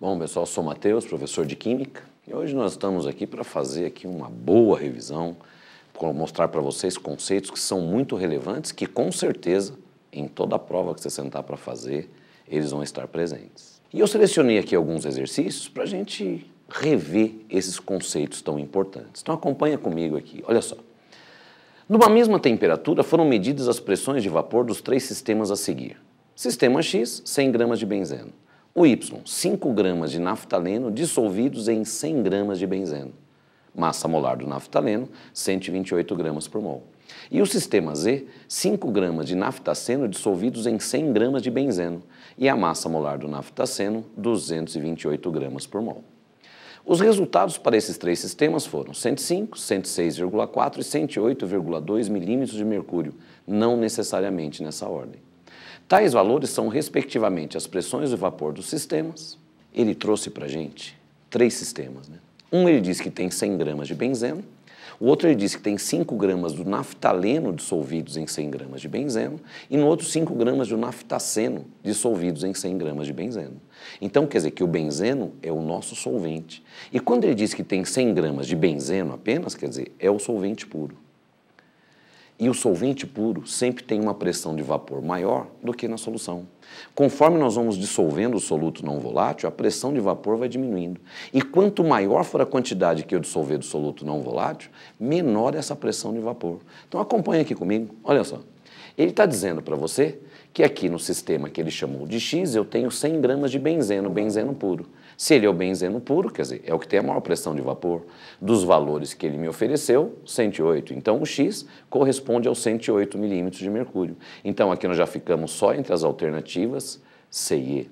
Bom, pessoal, sou Matheus, professor de Química, e hoje nós estamos aqui para fazer aqui uma boa revisão, para mostrar para vocês conceitos que são muito relevantes, que com certeza, em toda a prova que você sentar para fazer, eles vão estar presentes. E eu selecionei aqui alguns exercícios para a gente rever esses conceitos tão importantes. Então acompanha comigo aqui, olha só. Numa mesma temperatura foram medidas as pressões de vapor dos três sistemas a seguir. Sistema X, 100 gramas de benzeno. O Y, 5 gramas de naftaleno dissolvidos em 100 gramas de benzeno. Massa molar do naftaleno, 128 gramas por mol. E o sistema Z, 5 gramas de naftaceno dissolvidos em 100 gramas de benzeno. E a massa molar do naftaceno, 228 gramas por mol. Os resultados para esses três sistemas foram 105, 106,4 e 108,2 milímetros de mercúrio, não necessariamente nessa ordem. Tais valores são, respectivamente, as pressões de vapor dos sistemas. Ele trouxe para a gente três sistemas, né? Um ele diz que tem 100 gramas de benzeno, o outro ele diz que tem 5 gramas do naftaleno dissolvidos em 100 gramas de benzeno, e no outro 5 gramas do naftaceno dissolvidos em 100 gramas de benzeno. Então quer dizer que o benzeno é o nosso solvente. E quando ele diz que tem 100 gramas de benzeno apenas, quer dizer, é o solvente puro. E o solvente puro sempre tem uma pressão de vapor maior do que na solução. Conforme nós vamos dissolvendo o soluto não volátil, a pressão de vapor vai diminuindo. E quanto maior for a quantidade que eu dissolver do soluto não volátil, menor é essa pressão de vapor. Então acompanha aqui comigo, olha só. Ele está dizendo para você que aqui no sistema que ele chamou de X, eu tenho 100 gramas de benzeno, benzeno puro. Se ele é o benzeno puro, quer dizer, é o que tem a maior pressão de vapor, dos valores que ele me ofereceu, 108. Então o X corresponde aos 108 milímetros de mercúrio. Então aqui nós já ficamos só entre as alternativas C e E.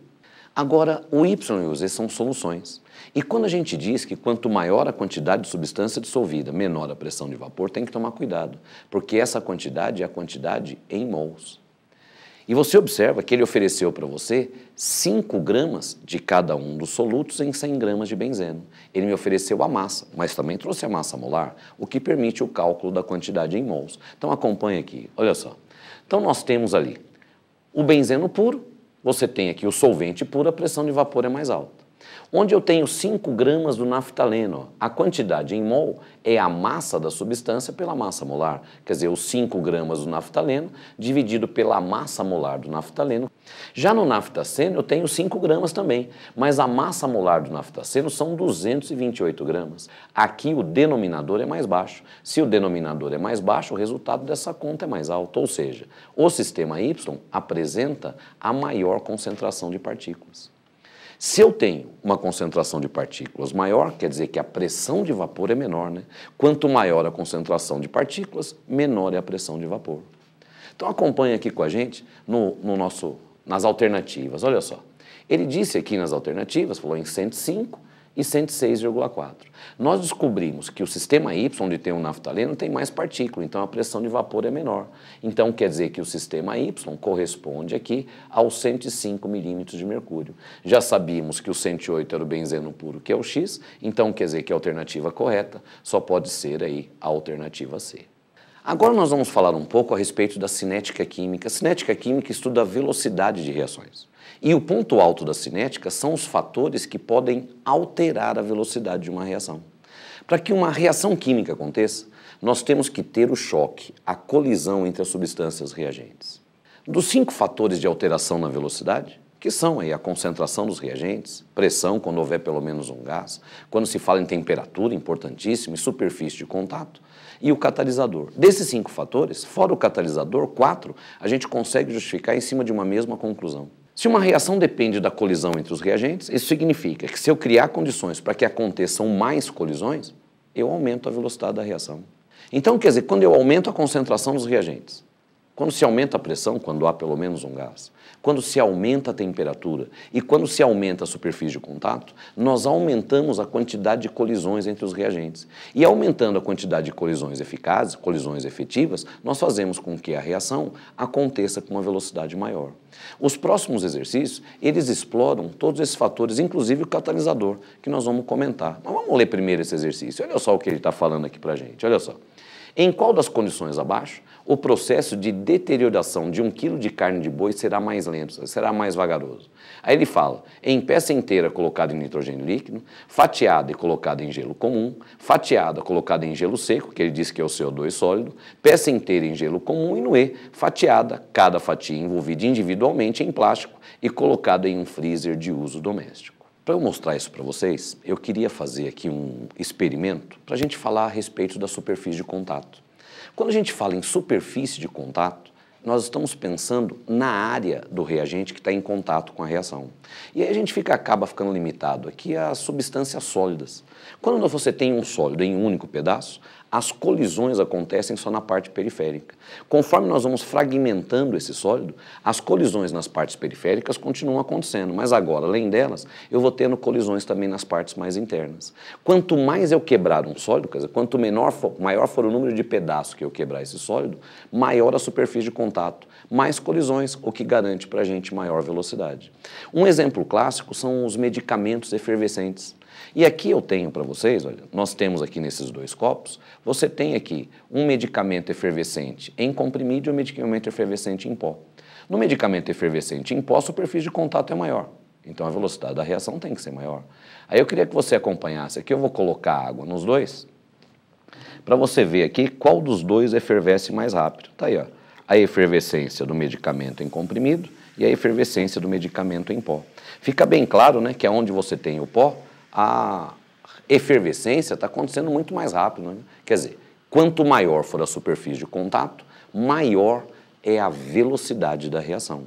Agora, o Y e o Z são soluções. E quando a gente diz que quanto maior a quantidade de substância dissolvida, menor a pressão de vapor, tem que tomar cuidado, porque essa quantidade é a quantidade em mols. E você observa que ele ofereceu para você 5 gramas de cada um dos solutos em 100 gramas de benzeno. Ele me ofereceu a massa, mas também trouxe a massa molar, o que permite o cálculo da quantidade em mols. Então acompanha aqui, olha só. Então nós temos ali o benzeno puro, você tem aqui o solvente puro, a pressão de vapor é mais alta. Onde eu tenho 5 gramas do naftaleno, a quantidade em mol é a massa da substância pela massa molar. Quer dizer, os 5 gramas do naftaleno dividido pela massa molar do naftaleno. Já no naftaceno eu tenho 5 gramas também, mas a massa molar do naftaceno são 228 gramas. Aqui o denominador é mais baixo. Se o denominador é mais baixo, o resultado dessa conta é mais alto. Ou seja, o sistema Y apresenta a maior concentração de partículas. Se eu tenho uma concentração de partículas maior, quer dizer que a pressão de vapor é menor, né? Quanto maior a concentração de partículas, menor é a pressão de vapor. Então acompanha aqui com a gente nas alternativas, olha só. Ele disse aqui nas alternativas, falou em 105 e 106,4. Nós descobrimos que o sistema Y, onde tem um naftaleno, tem mais partícula, então a pressão de vapor é menor. Então quer dizer que o sistema Y corresponde aqui aos 105 milímetros de mercúrio. Já sabíamos que o 108 era o benzeno puro, que é o X, então quer dizer que a alternativa correta só pode ser aí a alternativa C. Agora nós vamos falar um pouco a respeito da cinética química. A cinética química estuda a velocidade de reações. E o ponto alto da cinética são os fatores que podem alterar a velocidade de uma reação. Para que uma reação química aconteça, nós temos que ter o choque, a colisão entre as substâncias reagentes. Dos 5 fatores de alteração na velocidade, que são aí a concentração dos reagentes, pressão, quando houver pelo menos um gás, quando se fala em temperatura, importantíssimo, e superfície de contato, e o catalisador. Desses 5 fatores, fora o catalisador, 4, a gente consegue justificar em cima de uma mesma conclusão. Se uma reação depende da colisão entre os reagentes, isso significa que se eu criar condições para que aconteçam mais colisões, eu aumento a velocidade da reação. Então, quer dizer, quando eu aumento a concentração dos reagentes, quando se aumenta a pressão, quando há pelo menos um gás, quando se aumenta a temperatura e quando se aumenta a superfície de contato, nós aumentamos a quantidade de colisões entre os reagentes. E aumentando a quantidade de colisões eficazes, colisões efetivas, nós fazemos com que a reação aconteça com uma velocidade maior. Os próximos exercícios, eles exploram todos esses fatores, inclusive o catalisador, que nós vamos comentar. Mas vamos ler primeiro esse exercício. Olha só o que ele está falando aqui para a gente, olha só. Em qual das condições abaixo, o processo de deterioração de 1 quilo de carne de boi será mais lento, será mais vagaroso? Aí ele fala, em peça inteira colocada em nitrogênio líquido, fatiada e colocada em gelo comum, fatiada colocada em gelo seco, que ele diz que é o CO2 sólido, peça inteira em gelo comum e no E, fatiada, cada fatia envolvida individualmente em plástico e colocada em um freezer de uso doméstico. Para eu mostrar isso para vocês, eu queria fazer aqui um experimento para a gente falar a respeito da superfície de contato. Quando a gente fala em superfície de contato, nós estamos pensando na área do reagente que está em contato com a reação. E aí a gente acaba ficando limitado aqui às substâncias sólidas. Quando você tem um sólido em um único pedaço, as colisões acontecem só na parte periférica. Conforme nós vamos fragmentando esse sólido, as colisões nas partes periféricas continuam acontecendo, mas agora, além delas, eu vou tendo colisões também nas partes mais internas. Quanto mais eu quebrar um sólido, quer dizer, quanto maior for o número de pedaços que eu quebrar esse sólido, maior a superfície de contato, mais colisões, o que garante para a gente maior velocidade. Um exemplo clássico são os medicamentos efervescentes. E aqui eu tenho para vocês, olha, nós temos aqui nesses 2 copos, você tem aqui um medicamento efervescente em comprimido e um medicamento efervescente em pó. No medicamento efervescente em pó, a superfície de contato é maior, então a velocidade da reação tem que ser maior. Aí eu queria que você acompanhasse aqui, eu vou colocar água nos dois, para você ver aqui qual dos dois efervesce mais rápido. Tá aí, ó, a efervescência do medicamento em comprimido e a efervescência do medicamento em pó. Fica bem claro, né, que aonde você tem o pó, a efervescência está acontecendo muito mais rápido, né? Quer dizer, quanto maior for a superfície de contato, maior é a velocidade da reação.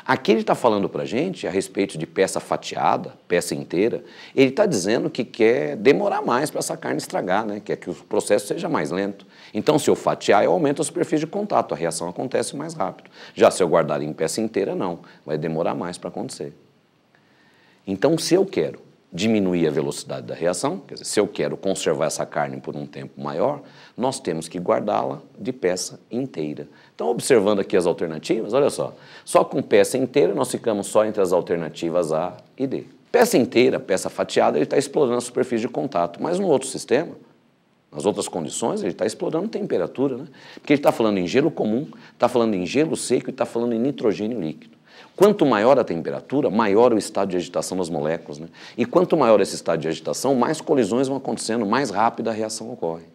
Aqui ele está falando para a gente a respeito de peça fatiada, peça inteira, ele está dizendo que quer demorar mais para essa carne estragar, né? Quer que o processo seja mais lento. Então, se eu fatiar, eu aumento a superfície de contato, a reação acontece mais rápido. Já se eu guardar em peça inteira, não, vai demorar mais para acontecer. Então, se eu quero diminuir a velocidade da reação, quer dizer, se eu quero conservar essa carne por um tempo maior, nós temos que guardá-la de peça inteira. Então, observando aqui as alternativas, olha só com peça inteira nós ficamos só entre as alternativas A e D. Peça inteira, peça fatiada, ele está explorando a superfície de contato, mas no outro sistema, nas outras condições, ele está explorando temperatura, né? Porque ele está falando em gelo comum, está falando em gelo seco e está falando em nitrogênio líquido. Quanto maior a temperatura, maior o estado de agitação das moléculas, né? E quanto maior esse estado de agitação, mais colisões vão acontecendo, mais rápida a reação ocorre.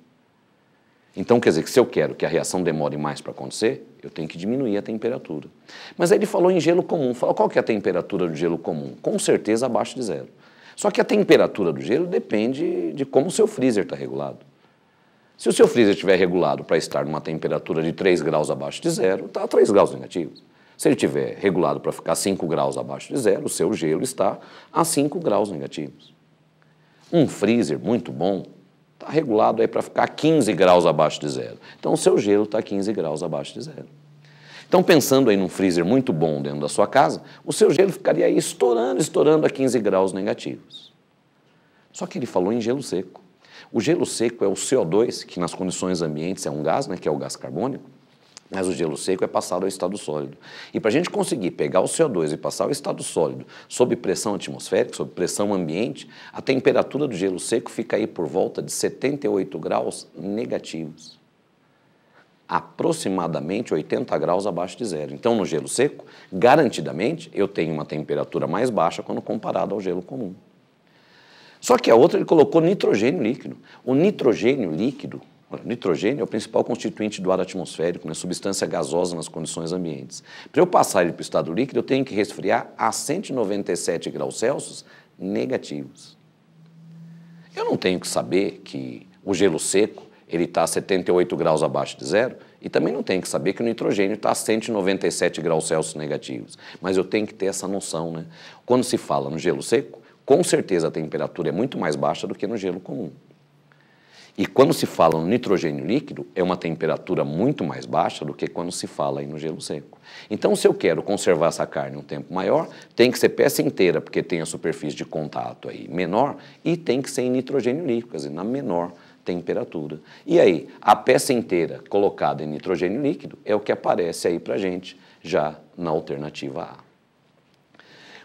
Então, quer dizer que se eu quero que a reação demore mais para acontecer, eu tenho que diminuir a temperatura. Mas aí ele falou em gelo comum. Falou, qual que é a temperatura do gelo comum? Com certeza abaixo de 0. Só que a temperatura do gelo depende de como o seu freezer está regulado. Se o seu freezer estiver regulado para estar numa temperatura de 3 graus abaixo de 0, está a 3 graus negativos. Se ele estiver regulado para ficar 5 graus abaixo de 0, o seu gelo está a 5 graus negativos. Um freezer muito bom está regulado aí para ficar 15 graus abaixo de 0. Então, o seu gelo está a 15 graus abaixo de 0. Então, pensando aí num freezer muito bom dentro da sua casa, o seu gelo ficaria aí estourando a 15 graus negativos. Só que ele falou em gelo seco. O gelo seco é o CO2, que nas condições ambientes é um gás, né, que é o gás carbônico, mas o gelo seco é passado ao estado sólido. E para a gente conseguir pegar o CO2 e passar ao estado sólido sob pressão atmosférica, sob pressão ambiente, a temperatura do gelo seco fica aí por volta de 78 graus negativos. Aproximadamente 80 graus abaixo de 0. Então, no gelo seco, garantidamente, eu tenho uma temperatura mais baixa quando comparado ao gelo comum. Só que a outra ele colocou nitrogênio líquido. O nitrogênio líquido, o nitrogênio é o principal constituinte do ar atmosférico, né, substância gasosa nas condições ambientes. Para eu passar ele para o estado líquido, eu tenho que resfriar a 197 graus Celsius negativos. Eu não tenho que saber que o gelo seco ele está a 78 graus abaixo de 0 e também não tenho que saber que o nitrogênio está a 197 graus Celsius negativos. Mas eu tenho que ter essa noção, né? Quando se fala no gelo seco, com certeza a temperatura é muito mais baixa do que no gelo comum. E quando se fala no nitrogênio líquido, é uma temperatura muito mais baixa do que quando se fala aí no gelo seco. Então, se eu quero conservar essa carne um tempo maior, tem que ser peça inteira, porque tem a superfície de contato aí menor, e tem que ser em nitrogênio líquido, quer dizer, na menor temperatura. E aí, a peça inteira colocada em nitrogênio líquido é o que aparece aí pra gente já na alternativa A.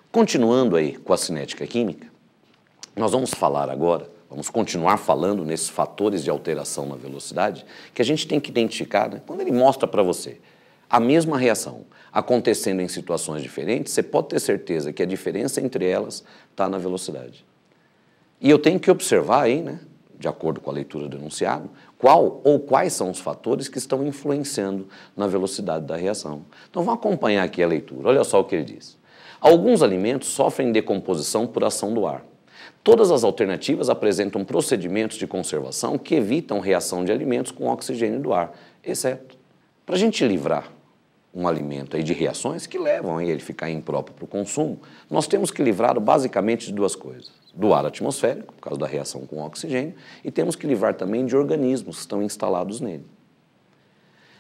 Continuando aí com a cinética química, nós vamos falar agora vamos continuar falando nesses fatores de alteração na velocidade, que a gente tem que identificar, né? Quando ele mostra para você a mesma reação acontecendo em situações diferentes, você pode ter certeza que a diferença entre elas está na velocidade. E eu tenho que observar aí, né, de acordo com a leitura do enunciado, qual ou quais são os fatores que estão influenciando na velocidade da reação. Então vamos acompanhar aqui a leitura. Olha só o que ele diz. Alguns alimentos sofrem decomposição por ação do ar. Todas as alternativas apresentam procedimentos de conservação que evitam reação de alimentos com oxigênio do ar, exceto. Para a gente livrar um alimento aí de reações que levam a ele ficar impróprio para o consumo, nós temos que livrá-lo basicamente de duas coisas. Do ar atmosférico, por causa da reação com oxigênio, e temos que livrar também de organismos que estão instalados nele.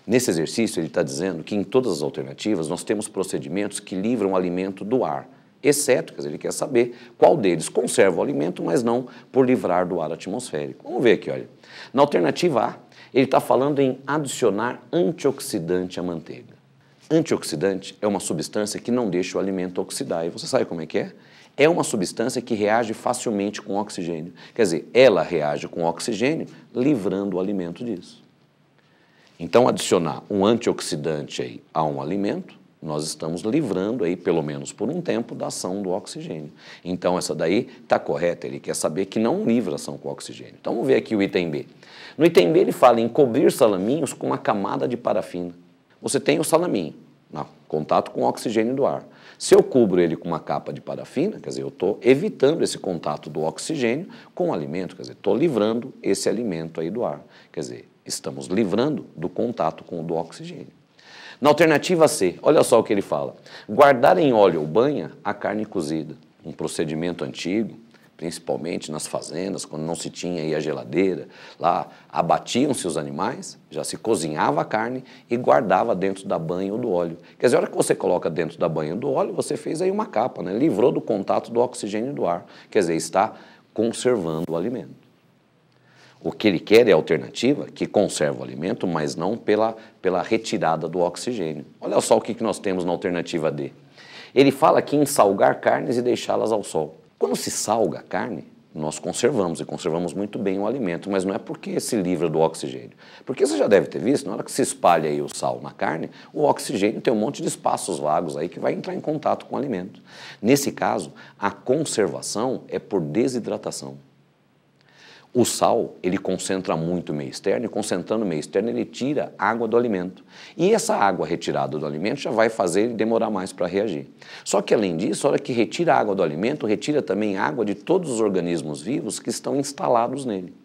Nesse exercício, ele está dizendo que em todas as alternativas nós temos procedimentos que livram o alimento do ar, exceto, quer dizer, ele quer saber qual deles conserva o alimento, mas não por livrar do ar atmosférico. Vamos ver aqui, olha. Na alternativa A, ele está falando em adicionar antioxidante à manteiga. Antioxidante é uma substância que não deixa o alimento oxidar. E você sabe como é que é? É uma substância que reage facilmente com oxigênio. Quer dizer, ela reage com oxigênio, livrando o alimento disso. Então, adicionar um antioxidante aí a um alimento, nós estamos livrando aí, pelo menos por um tempo, da ação do oxigênio. Então, essa daí está correta, ele quer saber que não livra ação com oxigênio. Então, vamos ver aqui o item B. No item B, ele fala em cobrir salaminhos com uma camada de parafina. Você tem o salaminho, no contato com o oxigênio do ar. Se eu cubro ele com uma capa de parafina, quer dizer, eu estou evitando esse contato do oxigênio com o alimento, quer dizer, estou livrando esse alimento aí do ar. Quer dizer, estamos livrando do contato com o do oxigênio. Na alternativa C, olha só o que ele fala. Guardar em óleo ou banha a carne cozida. Um procedimento antigo, principalmente nas fazendas, quando não se tinha aí a geladeira, lá abatiam-se os animais, já se cozinhava a carne e guardava dentro da banha ou do óleo. Quer dizer, a hora que você coloca dentro da banha ou do óleo, você fez aí uma capa, né? Livrou do contato do oxigênio do ar. Quer dizer, está conservando o alimento. O que ele quer é a alternativa que conserva o alimento, mas não pela retirada do oxigênio. Olha só o que nós temos na alternativa D. Ele fala aqui em salgar carnes e deixá-las ao sol. Quando se salga a carne, nós conservamos, e conservamos muito bem o alimento, mas não é porque se livra do oxigênio. Porque você já deve ter visto, na hora que se espalha aí o sal na carne, o oxigênio tem um monte de espaços vagos aí que vai entrar em contato com o alimento. Nesse caso, a conservação é por desidratação. O sal, ele concentra muito o meio externo, e concentrando o meio externo, ele tira água do alimento. E essa água retirada do alimento já vai fazer ele demorar mais para reagir. Só que, além disso, a hora que retira a água do alimento, retira também água de todos os organismos vivos que estão instalados nele,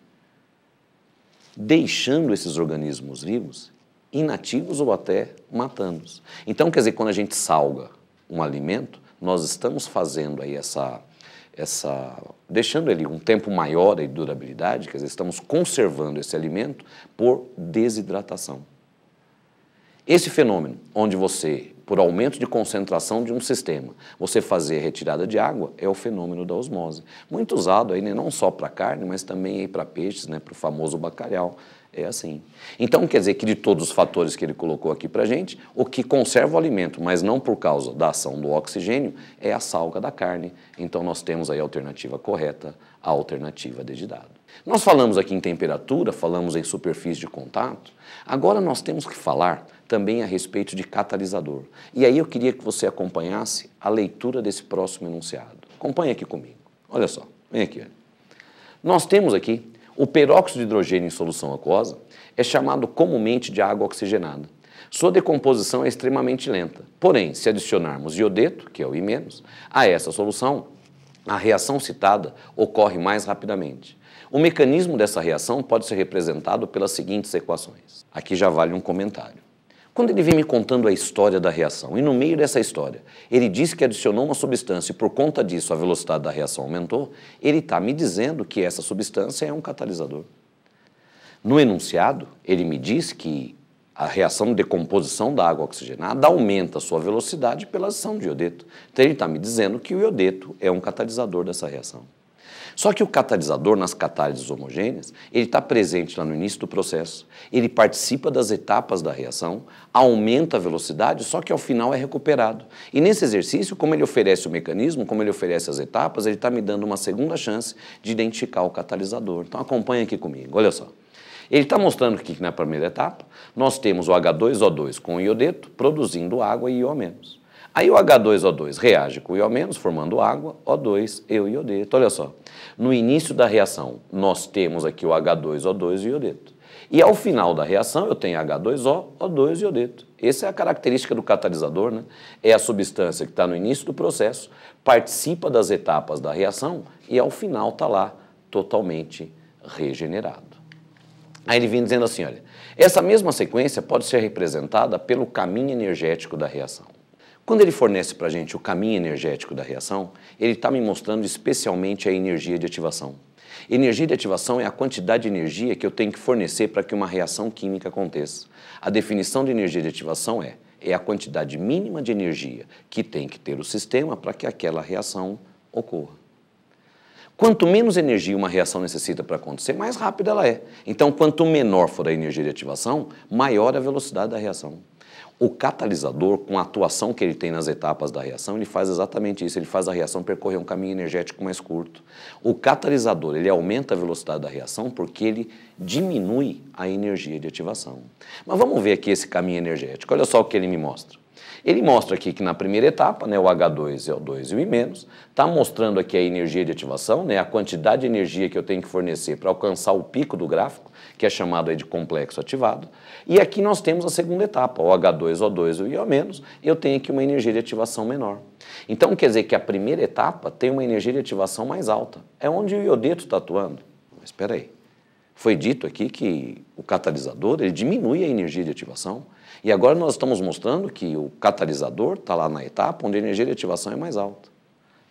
deixando esses organismos vivos inativos ou até matando-os. Então, quer dizer, quando a gente salga um alimento, nós estamos fazendo aí deixando ele um tempo maior de durabilidade, quer dizer, estamos conservando esse alimento por desidratação. Esse fenômeno, onde você, por aumento de concentração de um sistema, você fazer retirada de água, é o fenômeno da osmose. Muito usado aí, né, não só para carne, mas também para peixes, né, para o famoso bacalhau. É assim. Então, quer dizer que de todos os fatores que ele colocou aqui para a gente, o que conserva o alimento, mas não por causa da ação do oxigênio, é a salga da carne. Então, nós temos aí a alternativa correta, a alternativa D de dado. Nós falamos aqui em temperatura, falamos em superfície de contato. Agora nós temos que falar também a respeito de catalisador. E aí eu queria que você acompanhasse a leitura desse próximo enunciado. Acompanhe aqui comigo. Olha só, vem aqui. Olha. Nós temos aqui o peróxido de hidrogênio em solução aquosa, é chamado comumente de água oxigenada. Sua decomposição é extremamente lenta. Porém, se adicionarmos iodeto, que é o I-, a essa solução, a reação citada ocorre mais rapidamente. O mecanismo dessa reação pode ser representado pelas seguintes equações. Aqui já vale um comentário. Quando ele vem me contando a história da reação, e no meio dessa história ele disse que adicionou uma substância e por conta disso a velocidade da reação aumentou, ele está me dizendo que essa substância é um catalisador. No enunciado, ele me diz que a reação de decomposição da água oxigenada aumenta a sua velocidade pela ação de iodeto. Então ele está me dizendo que o iodeto é um catalisador dessa reação. Só que o catalisador, nas catálises homogêneas, ele está presente lá no início do processo, ele participa das etapas da reação, aumenta a velocidade, só que ao final é recuperado. E nesse exercício, como ele oferece o mecanismo, como ele oferece as etapas, ele está me dando uma segunda chance de identificar o catalisador. Então acompanha aqui comigo, olha só. Ele está mostrando aqui que na primeira etapa, nós temos o H2O2 com o iodeto produzindo água e IO-. Aí o H2O2 reage com o IO-, formando água, O2 e o iodeto. Olha só, no início da reação, nós temos aqui o H2O2 e o iodeto. E ao final da reação, eu tenho H2O, O2 e iodeto. Essa é a característica do catalisador, né? É a substância que está no início do processo, participa das etapas da reação e ao final está lá totalmente regenerado. Aí ele vem dizendo assim, olha, essa mesma sequência pode ser representada pelo caminho energético da reação. Quando ele fornece para a gente o caminho energético da reação, ele está me mostrando especialmente a energia de ativação. Energia de ativação é a quantidade de energia que eu tenho que fornecer para que uma reação química aconteça. A definição de energia de ativação é a quantidade mínima de energia que tem que ter o sistema para que aquela reação ocorra. Quanto menos energia uma reação necessita para acontecer, mais rápida ela é. Então, quanto menor for a energia de ativação, maior a velocidade da reação. O catalisador, com a atuação que ele tem nas etapas da reação, ele faz exatamente isso, ele faz a reação percorrer um caminho energético mais curto. O catalisador, ele aumenta a velocidade da reação porque ele diminui a energia de ativação. Mas vamos ver aqui esse caminho energético, olha só o que ele me mostra. Ele mostra aqui que na primeira etapa, né, o H2O2 e o I-, está mostrando aqui a energia de ativação, né, a quantidade de energia que eu tenho que fornecer para alcançar o pico do gráfico, que é chamado aí de complexo ativado. E aqui nós temos a segunda etapa, o H2O2 e o I-, e eu tenho aqui uma energia de ativação menor. Então quer dizer que a primeira etapa tem uma energia de ativação mais alta. É onde o iodeto está atuando. Mas espera aí. Foi dito aqui que o catalisador ele diminui a energia de ativação e agora nós estamos mostrando que o catalisador está lá na etapa onde a energia de ativação é mais alta.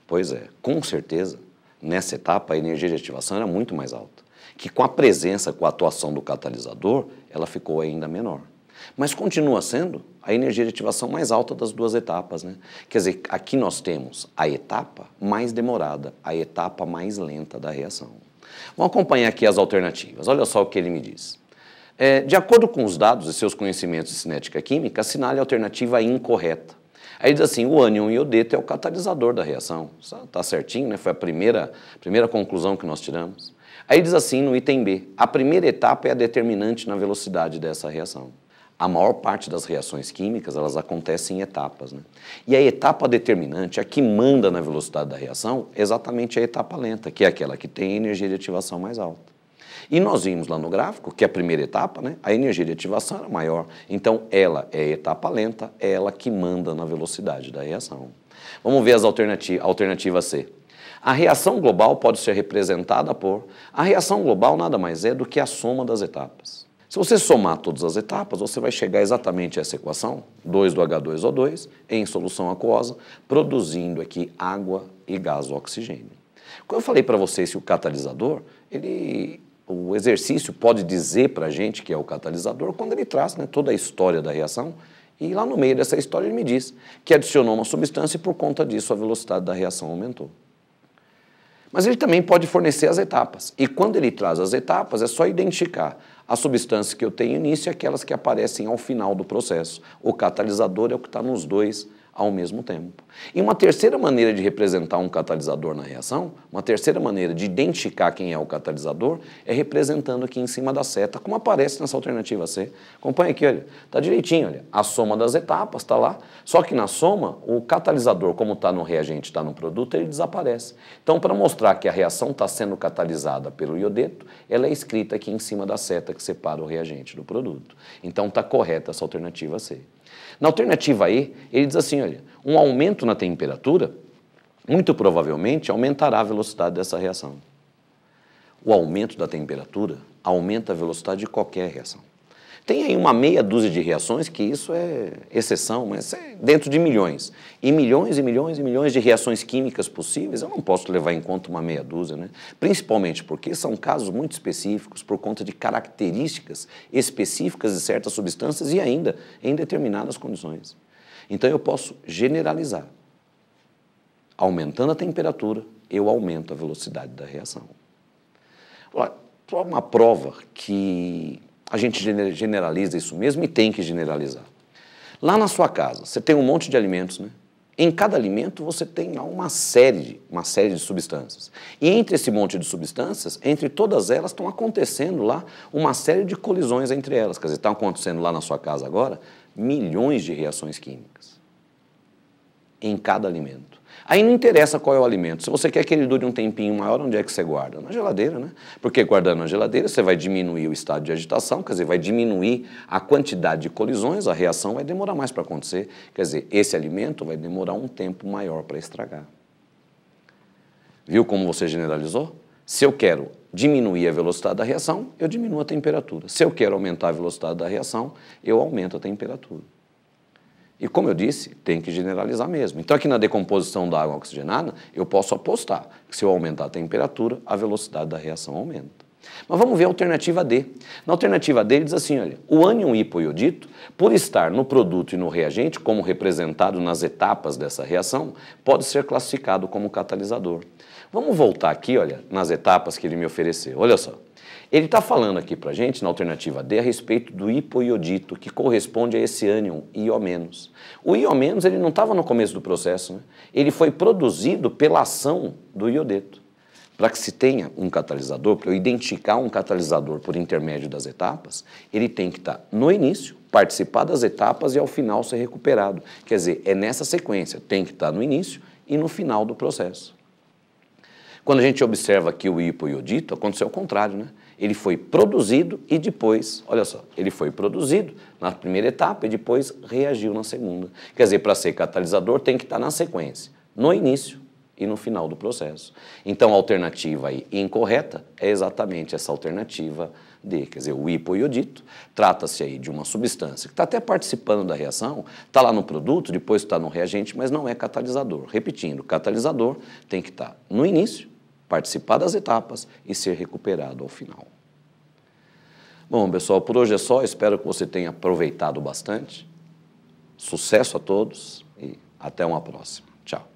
Pois é, com certeza, nessa etapa a energia de ativação era muito mais alta, que com a presença, com a atuação do catalisador, ela ficou ainda menor. Mas continua sendo a energia de ativação mais alta das duas etapas, né? Quer dizer, aqui nós temos a etapa mais demorada, a etapa mais lenta da reação. Vamos acompanhar aqui as alternativas. Olha só o que ele me diz. De acordo com os dados e seus conhecimentos de cinética química, assinale a alternativa incorreta. Aí diz assim, o ânion iodeto é o catalisador da reação. Está certinho, né? Foi a primeira conclusão que nós tiramos. Aí diz assim no item B, a primeira etapa é a determinante na velocidade dessa reação. A maior parte das reações químicas, elas acontecem em etapas, né? E a etapa determinante, a que manda na velocidade da reação, é exatamente a etapa lenta, que é aquela que tem a energia de ativação mais alta. E nós vimos lá no gráfico que a primeira etapa, né, a energia de ativação era maior. Então, ela é a etapa lenta, é ela que manda na velocidade da reação. Vamos ver as alternativa C. A reação global pode ser representada por... A reação global nada mais é do que a soma das etapas. Se você somar todas as etapas, você vai chegar exatamente a essa equação, 2 do H2O2 em solução aquosa, produzindo aqui água e gás oxigênio. Quando eu falei para vocês que o catalisador, o exercício pode dizer para a gente que é o catalisador quando ele traz, né, toda a história da reação e lá no meio dessa história ele me diz que adicionou uma substância e por conta disso a velocidade da reação aumentou. Mas ele também pode fornecer as etapas. E quando ele traz as etapas, é só identificar as substâncias que eu tenho início e aquelas que aparecem ao final do processo. O catalisador é o que está nos dois ao mesmo tempo. E uma terceira maneira de representar um catalisador na reação, uma terceira maneira de identificar quem é o catalisador, é representando aqui em cima da seta, como aparece nessa alternativa C. Acompanha aqui, olha, está direitinho, olha, a soma das etapas está lá, só que na soma, o catalisador, como está no reagente, está no produto, ele desaparece. Então, para mostrar que a reação está sendo catalisada pelo iodeto, ela é escrita aqui em cima da seta que separa o reagente do produto. Então, está correta essa alternativa C. Na alternativa E, ele diz assim, olha, um aumento na temperatura, muito provavelmente, aumentará a velocidade dessa reação. O aumento da temperatura aumenta a velocidade de qualquer reação. Tem aí uma meia dúzia de reações que isso é exceção, mas é dentro de milhões. E milhões e milhões e milhões de reações químicas possíveis, eu não posso levar em conta uma meia dúzia, né? Principalmente porque são casos muito específicos, por conta de características específicas de certas substâncias e ainda em determinadas condições. Então eu posso generalizar. aumentando a temperatura, eu aumento a velocidade da reação. Olha, uma prova que a gente generaliza isso mesmo e tem que generalizar. Lá na sua casa, você tem um monte de alimentos, né? Em cada alimento você tem lá uma série de substâncias. E entre esse monte de substâncias, entre todas elas, estão acontecendo lá uma série de colisões entre elas. Quer dizer, estão acontecendo lá na sua casa agora milhões de reações químicas em cada alimento. Aí não interessa qual é o alimento. Se você quer que ele dure um tempinho maior, onde é que você guarda? Na geladeira, né? Porque guardando na geladeira, você vai diminuir o estado de agitação, quer dizer, vai diminuir a quantidade de colisões, a reação vai demorar mais para acontecer. Quer dizer, esse alimento vai demorar um tempo maior para estragar. Viu como você generalizou? Se eu quero diminuir a velocidade da reação, eu diminuo a temperatura. Se eu quero aumentar a velocidade da reação, eu aumento a temperatura. E como eu disse, tem que generalizar mesmo. Então aqui na decomposição da água oxigenada, eu posso apostar que se eu aumentar a temperatura, a velocidade da reação aumenta. Mas vamos ver a alternativa D. Na alternativa D ele diz assim, olha, o ânion hipoiodito, por estar no produto e no reagente, como representado nas etapas dessa reação, pode ser classificado como catalisador. Vamos voltar aqui, olha, nas etapas que ele me ofereceu. Olha só. Ele está falando aqui para a gente, na alternativa D, a respeito do hipoiodito, que corresponde a esse ânion IO-. O IO- ele não estava no começo do processo, né? Ele foi produzido pela ação do iodeto. Para que se tenha um catalisador, para eu identificar um catalisador por intermédio das etapas, ele tem que estar no início, participar das etapas e ao final ser recuperado. Quer dizer, é nessa sequência, tem que estar no início e no final do processo. Quando a gente observa aqui o hipoiodito, aconteceu o contrário, né? Ele foi produzido e depois, olha só, ele foi produzido na primeira etapa e depois reagiu na segunda. Quer dizer, para ser catalisador tem que estar na sequência, no início e no final do processo. Então a alternativa aí incorreta é exatamente essa alternativa D, quer dizer, o hipoiodito. Trata-se aí de uma substância que está até participando da reação, está lá no produto, depois está no reagente, mas não é catalisador. Repetindo, catalisador tem que estar no início, participar das etapas e ser recuperado ao final. Bom, pessoal, por hoje é só. Espero que você tenha aproveitado bastante. Sucesso a todos e até uma próxima. Tchau.